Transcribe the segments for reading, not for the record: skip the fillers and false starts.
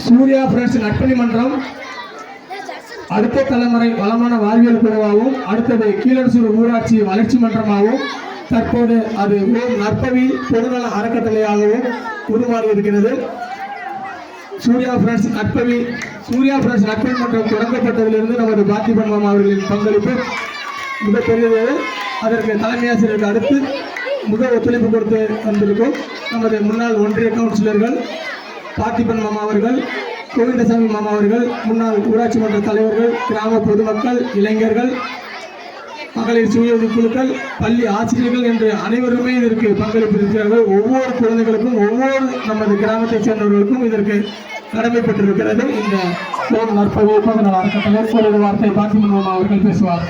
Surya friends நட்பணி மன்றம் அடுத்த தலைமுறை வளமான வாழ்வியல் குழுவாகவும் அடுத்தது கீழசூர் ஊராட்சி வளர்ச்சி மன்றமாகவும் தற்போது அது ஓம் நற்பவி பொதுநல அறக்கட்டளையாகவும் உருமாறி இருக்கிறது. சூர்யா ஃப்ரெண்ட்ஸ் நட்பவி மன்றம் தொடங்கப்பட்டதிலிருந்து நமது பார்த்திபன் மாமா அவர்களின் பங்களிப்பு மிகப்பெரியது. அதற்கு தலைமை ஆசிரியருக்கு அடுத்து மிக ஒத்துழைப்பு கொடுத்து வந்திருக்கும் நமது முன்னாள் ஒன்றிய கவுன்சிலர்கள் பார்த்திபன் மாமா அவர்கள், கோவிந்தசாமி மாமா அவர்கள், முன்னாள் ஊராட்சி மன்ற தலைவர்கள், கிராம பொதுமக்கள், இளைஞர்கள், மகளிர் சுய உதவி குழுக்கள், பள்ளி ஆசிரியர்கள் என்று அனைவருமே இதற்கு பங்களிப்பு இருக்கிறார்கள். ஒவ்வொரு குழந்தைகளுக்கும் ஒவ்வொரு நமது கிராமத்தைச் சேர்ந்தவர்களுக்கும் இதற்கு கடமைப்பட்டிருக்கிறது. இந்த ஓம் நற்பவி பொதுநல அறக்கட்டளை வார்த்தை பார்த்திபன் மாமா அவர்கள் பேசுவார்.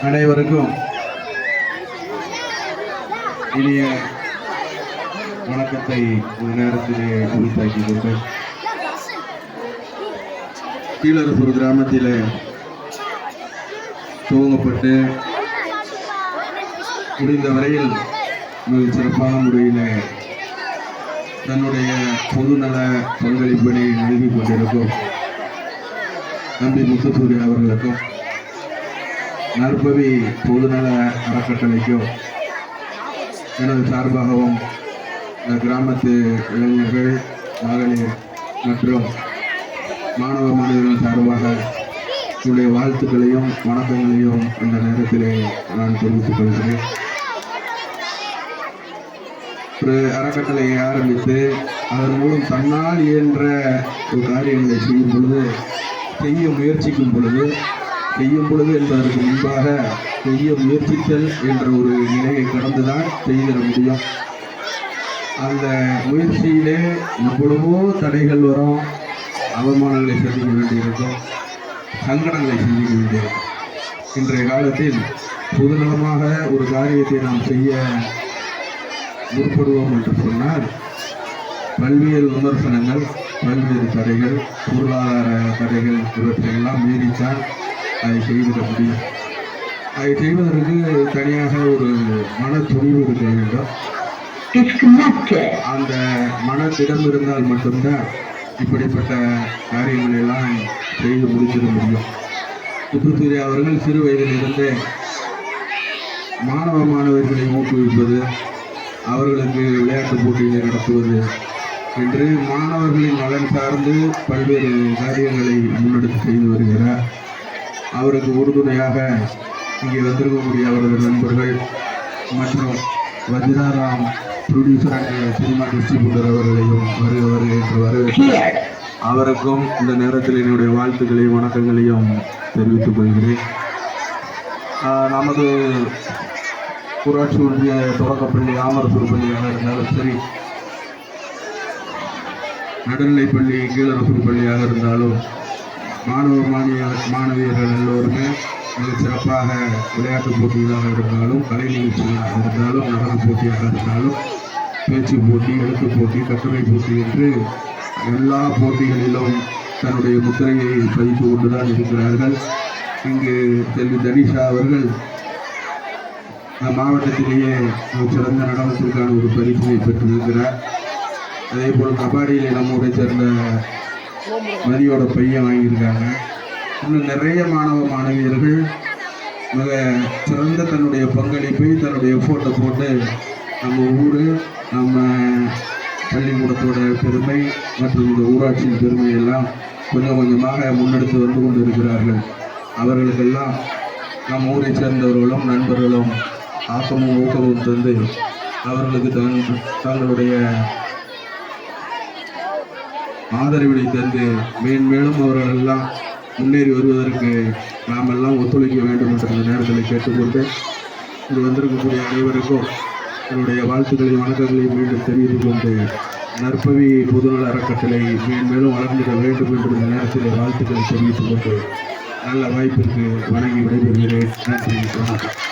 அனைவருக்கும் இனிய வணக்கத்தை இந்த நேரத்திலே குறித்தாக்கி கொண்டு கீழரசூர் கிராமத்தில் துவங்கப்பட்டு முடிந்த வரையில் மிக சிறப்பான முறையில் தன்னுடைய பொதுநல பங்களிப்பினை நல்கிக் கொண்டிருக்கும் தம்பி முத்துசூரி அவர்களுக்கும் நற்பவி பொதுநல அறக்கட்டளைக்கும் எனது சார்பாகவும் இந்த கிராமத்து இளைஞர்கள், மகளிர் மற்றும் மாணவ மாணவிகள் சார்பாக என்னுடைய வாழ்த்துக்களையும் வணக்கங்களையும் இந்த நேரத்திலே நான் தெரிவித்துக் கொள்கிறேன். ஒரு அறக்கட்டளையை ஆரம்பித்து அதன் மூலம் தன்னால் இயன்ற ஒரு காரியங்களை செய்ய முயற்சிக்கும் பொழுது என்பதற்கு முன்பாக செய்ய முயற்சித்தல் என்ற ஒரு நிலையை கடந்துதான் செய்திட முடியும். அந்த முயற்சியிலே எவ்வளவோ தடைகள் வரும், அவமானங்களை சந்திக்க வேண்டியிருக்கும், சங்கடங்களை சந்திக்க வேண்டியிருக்கும். இன்றைய காலத்தில் பொதுநலமாக ஒரு காரியத்தை நாம் செய்ய முற்படுவோம் என்று சொன்னால் பல்வேறு விமர்சனங்கள், பல்வேறு தடைகள், பொருளாதார தடைகள் இவற்றையெல்லாம் மீறித்தான் அதை செய்திட முடியும். அதை செய்வதற்கு தனியாக ஒரு மன துணிவு இருக்க வேண்டும். அந்த மனத்திடம் இருந்தால் மட்டும்தான் இப்படிப்பட்ட காரியங்களை எல்லாம் செய்து முடித்திட முடியும். முத்துசூரி அவர்கள் சிறு வயதிலிருந்தே மாணவர்களை ஊக்குவிப்பது, அவர்களுக்கு விளையாட்டு போட்டிகளை நடத்துவது என்று மாணவர்களின் நலன் சார்ந்து பல்வேறு காரியங்களை முன்னெடுத்து செய்து வருகிறார். அவருக்கு உறுதுணையாக இங்கே வந்திருக்கக்கூடிய அவரது நண்பர்கள் மற்றும் வஜ்ராராம் ப்ரொடியூசர் அண்ட் சினிமா டிஸ்ட்ரிபியூட்டர் அவர்களையும் வருகிறவர் என்று வரவேற்கிறார். அவருக்கும் இந்த நேரத்தில் என்னுடைய வாழ்த்துக்களையும் வணக்கங்களையும் தெரிவித்துக் கொள்கிறேன். நமது ஊராட்சி ஒன்றிய தொடக்கப்பள்ளி ஆமரசூர் பள்ளியாக இருந்தாலும் சரி, நடுநிலைப்பள்ளி கீழரசூர் பள்ளியாக இருந்தாலும் மாணவியர்கள் எல்லோருமே மிக சிறப்பாக விளையாட்டு போட்டிகளாக இருந்தாலும், கலை நிகழ்ச்சிகளாக இருந்தாலும், நடன போட்டியாக இருந்தாலும், பேச்சு போட்டி, எழுத்து போட்டி, கட்டுரை போட்டி என்று எல்லா போட்டிகளிலும் தன்னுடைய முத்திரையை பதித்து கொண்டுதான் இருக்கிறார்கள். இங்கு செல்வி தனிஷா அவர்கள் மாவட்டத்திலேயே சிறந்த நடனத்திற்கான ஒரு பரிசினை பெற்றிருக்கிறார். அதே போல் கபாடியிலே நம்முடைய சேர்ந்த மதியோட பையன் வாங்கியிருக்காங்க. இன்னும் நிறைய மாணவியர்கள் மிக சிறந்த தன்னுடைய பங்களிப்பை, தன்னுடைய ஃபோட்டோ போட்டு நம்ம ஊர், நம்ம பள்ளிக்கூடத்தோட பெருமை மற்றும் இந்த ஊராட்சியின் பெருமையெல்லாம் கொஞ்சம் கொஞ்சமாக முன்னெடுத்து வந்து கொண்டு இருக்கிறார்கள். அவர்களுக்கெல்லாம் நம் ஊரை சேர்ந்தவர்களும் நண்பர்களும் ஆக்கமும் ஊக்கமும் தந்து அவர்களுக்கு தங்களுடைய ஆதரவினை தந்து மேன்மேலும் அவர்களெல்லாம் முன்னேறி வருவதற்கு நாம் எல்லாம் ஒத்துழைக்க வேண்டும் என்ற இந்த நேரத்தில் கேட்டுக்கொண்டு இங்கு வந்திருக்கக்கூடிய அனைவருக்கும் என்னுடைய வாழ்த்துக்களையும் வணக்கங்களையும் மீண்டும் தெரிவித்துக் கொண்டு நற்பவி பொதுநல அறக்கட்டளை மேன்மேலும் வளர்ந்திட வேண்டும் என்ற இந்த நேரத்தில் வாழ்த்துக்களை தெரிவித்துக் கொண்டு நல்ல வாய்ப்பிற்கு வணங்கி விடைபெறுகிறேன். நன்றி, வணக்கம்.